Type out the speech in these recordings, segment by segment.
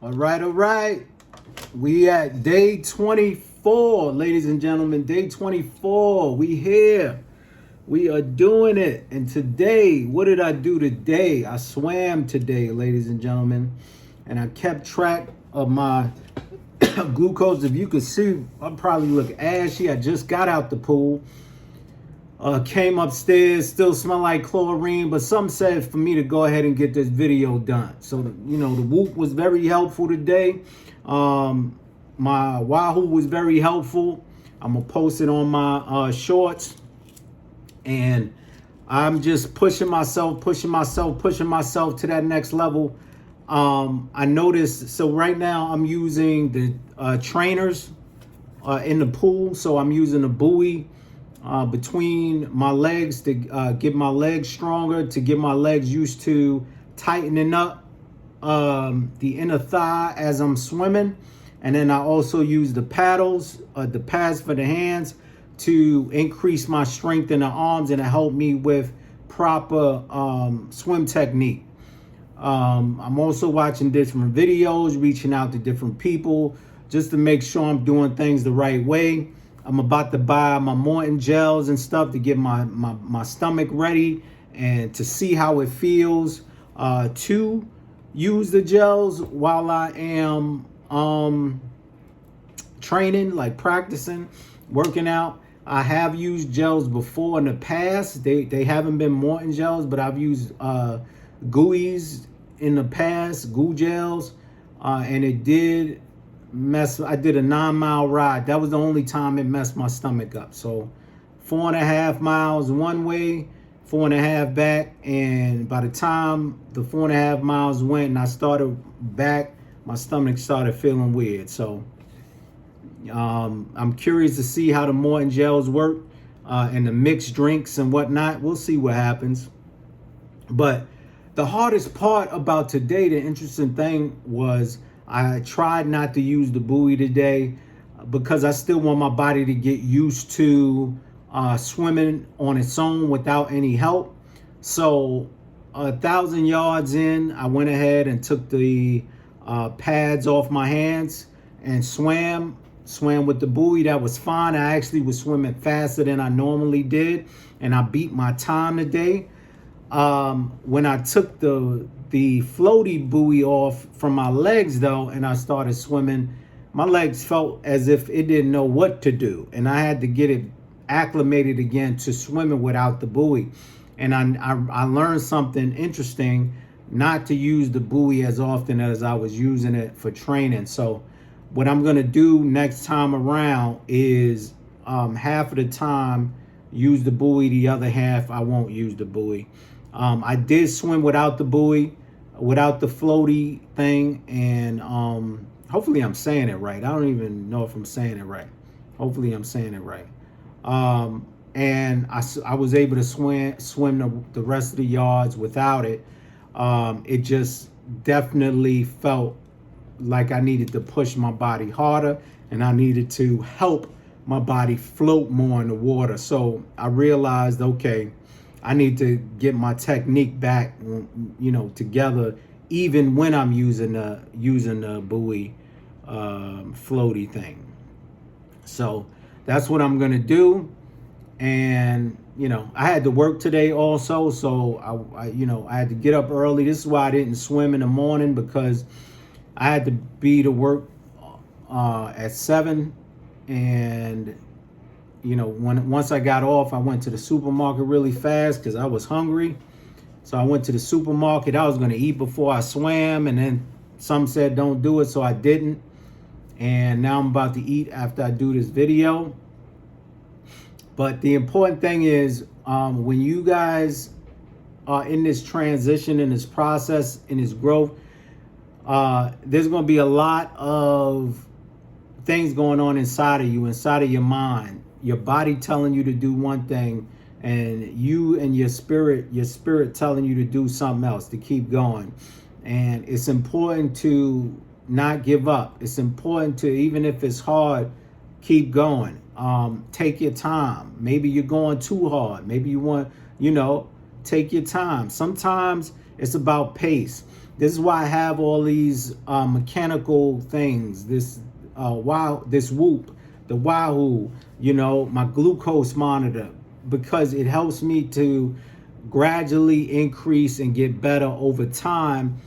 All right. We at day 24, ladies and gentlemen. Day 24. We here. We are doing it. And today, what did I do today? I swam today, ladies and gentlemen. And I kept track of my glucose. If you could see, I probably look ashy. I just got out the pool. Came upstairs, still smell like chlorine, but some said for me to go ahead and get this video done. So, the Whoop was very helpful today. My Wahoo was very helpful. I'm going to post it on my shorts. And I'm just pushing myself to that next level. I noticed, so right now I'm using the trainers in the pool. So I'm using a buoy between my legs to get my legs stronger, to get my legs used to tightening up the inner thigh as I'm swimming. And then I also use the paddles, the pads for the hands, to increase my strength in the arms and to help me with proper swim technique. I'm also watching different videos, reaching out to different people just to make sure I'm doing things the right way. I'm about to buy my Morton gels and stuff to get my stomach ready and to see how it feels to use the gels while I am training, like practicing, working out. I have used gels before in the past. They haven't been Morton gels, but I've used GUIs in the past, goo gels, and it did I did a 9-mile ride. That was the only time it messed my stomach up. So 4.5 miles one way, 4.5 back. And by the time the 4.5 miles went and I started back, my stomach started feeling weird. So I'm curious to see how the Morton gels work and the mixed drinks and whatnot. We'll see what happens. But the hardest part about today, the interesting thing was, I tried not to use the buoy today because I still want my body to get used to swimming on its own without any help. So 1,000 yards in, I went ahead and took the pads off my hands and swam with the buoy. That was fine. I actually was swimming faster than I normally did, and I beat my time today. When I took the floaty buoy off from my legs though, and I started swimming, my legs felt as if it didn't know what to do, and I had to get it acclimated again to swimming without the buoy. And I learned something interesting, not to use the buoy as often as I was using it for training. So what I'm gonna do next time around is half of the time use the buoy, the other half I won't use the buoy. I did swim without the buoy, without the floaty thing, and hopefully I'm saying it right. I don't even know if I'm saying it right. Hopefully I'm saying it right. And I was able to swim the rest of the yards without it. It just definitely felt like I needed to push my body harder, and I needed to help my body float more in the water. So I realized, okay, I need to get my technique back, together, even when I'm using the buoy floaty thing. So that's what I'm gonna do. And I had to work today also, so I had to get up early. This is why I didn't swim in the morning, because I had to be to work at 7, and once I got off, I went to the supermarket really fast because I was hungry. So I went to the supermarket. I was going to eat before I swam, and then some said don't do it, so I didn't. And now I'm about to eat after I do this video. But the important thing is, when you guys are in this transition, in this process, in this growth, there's going to be a lot of things going on inside of you, inside of your mind. Your body telling you to do one thing, and you and your spirit telling you to do something else, to keep going. And it's important to not give up. It's important to, even if it's hard, keep going. Take your time. Maybe you're going too hard. Maybe you want, take your time. Sometimes it's about pace. This is why I have all these mechanical things. This Whoop, the Wahoo, my glucose monitor, because it helps me to gradually increase and get better over time,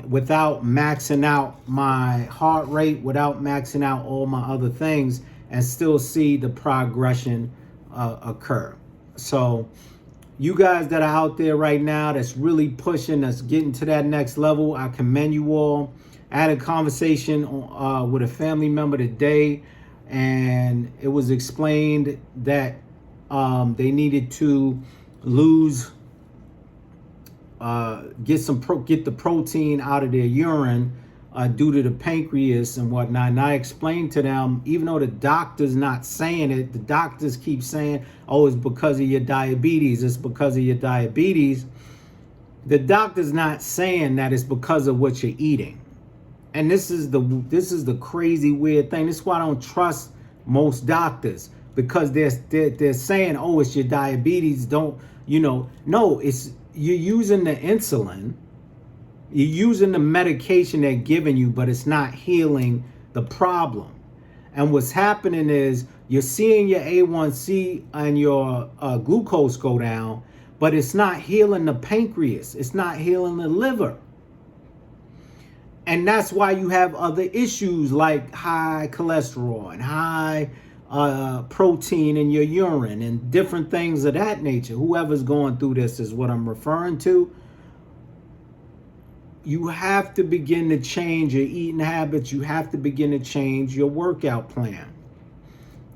without maxing out my heart rate, without maxing out all my other things, and still see the progression occur. So you guys that are out there right now that's really pushing, that's getting to that next level, I commend you all. I had a conversation with a family member today, and it was explained that they needed to lose, get the protein out of their urine due to the pancreas and whatnot. And I explained to them, even though the doctor's not saying it, the doctors keep saying, oh, it's because of your diabetes. It's because of your diabetes. The doctor's not saying that it's because of what you're eating. And this is the crazy weird thing. This is why I don't trust most doctors, because they're saying, oh, it's your diabetes. Don't, no, it's, you're using the insulin, you're using the medication they're giving you, but it's not healing the problem. And what's happening is you're seeing your A1C and your glucose go down, but it's not healing the pancreas. It's not healing the liver. And that's why you have other issues like high cholesterol and high protein in your urine and different things of that nature. Whoever's going through this is what I'm referring to. You have to begin to change your eating habits. You have to begin to change your workout plan.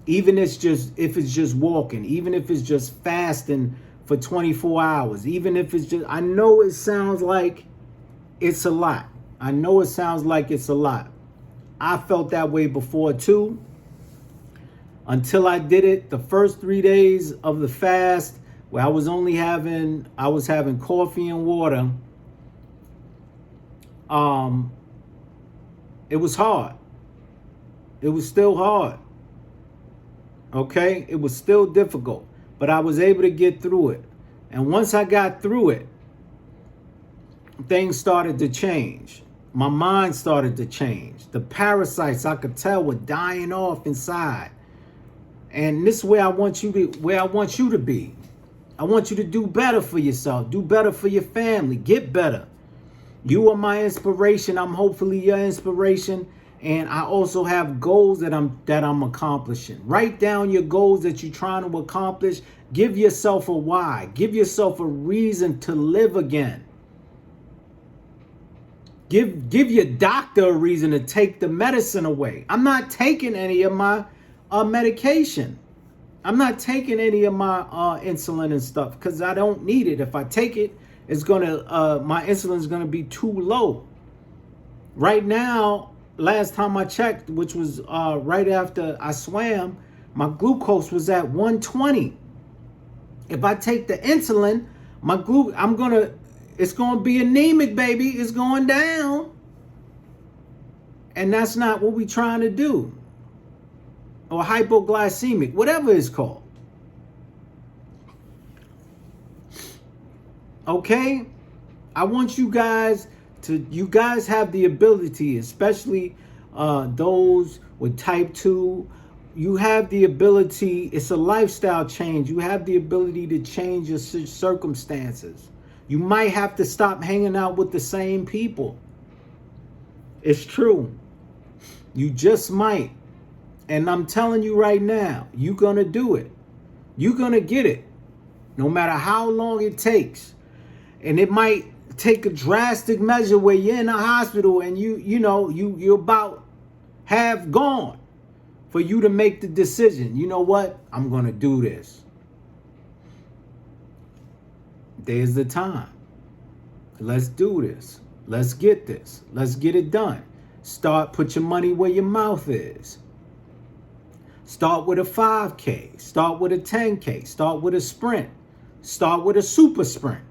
Even if it's just walking, even if it's just fasting for 24 hours, even if it's just, I know it sounds like it's a lot. I know it sounds like it's a lot. I felt that way before too. Until I did it, the first 3 days of the fast, where I was having coffee and water. It was hard. It was still hard. Okay? It was still difficult, but I was able to get through it. And once I got through it, things started to change. My mind started to change. The parasites, I could tell, were dying off inside. And this is where I want you to be. I want you to do better for yourself. Do better for your family. Get better. You are my inspiration. I'm hopefully your inspiration. And I also have goals that I'm accomplishing. Write down your goals that you're trying to accomplish. Give yourself a why. Give yourself a reason to live again. Give your doctor a reason to take the medicine away. I'm not taking any of my medication. I'm not taking any of my insulin and stuff because I don't need it. If I take it, it's my insulin is gonna be too low. Right now, last time I checked, which was right after I swam, my glucose was at 120. If I take the insulin, it's gonna be anemic, baby. It's going down, and that's not what we're trying to do. Or hypoglycemic, whatever it's called. Okay? I want you guys have the ability, especially those with type 2, you have the ability, it's a lifestyle change. You have the ability to change your circumstances. You might have to stop hanging out with the same people. It's true. You just might. And I'm telling you right now, you're going to do it. You're going to get it. No matter how long it takes. And it might take a drastic measure where you're in a hospital and you're about half gone for you to make the decision. You know what? I'm going to do this. There's the time. Let's do this. Let's get this. Let's get it done. Put your money where your mouth is. Start with a 5K. Start with a 10K. Start with a sprint. Start with a super sprint.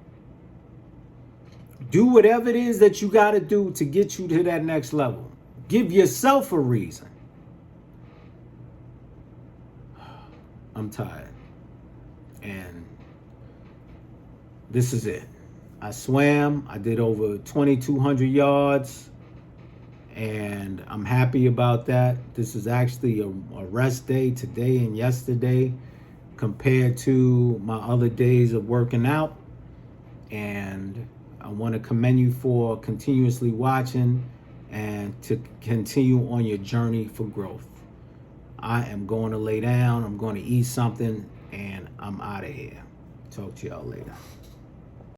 Do whatever it is that you got to do to get you to that next level. Give yourself a reason. I'm tired. And this is it. I swam. I did over 2,200 yards, and I'm happy about that. This is actually a rest day today and yesterday compared to my other days of working out. And I want to commend you for continuously watching and to continue on your journey for growth. I am going to lay down, I'm going to eat something, and I'm out of here. Talk to y'all later.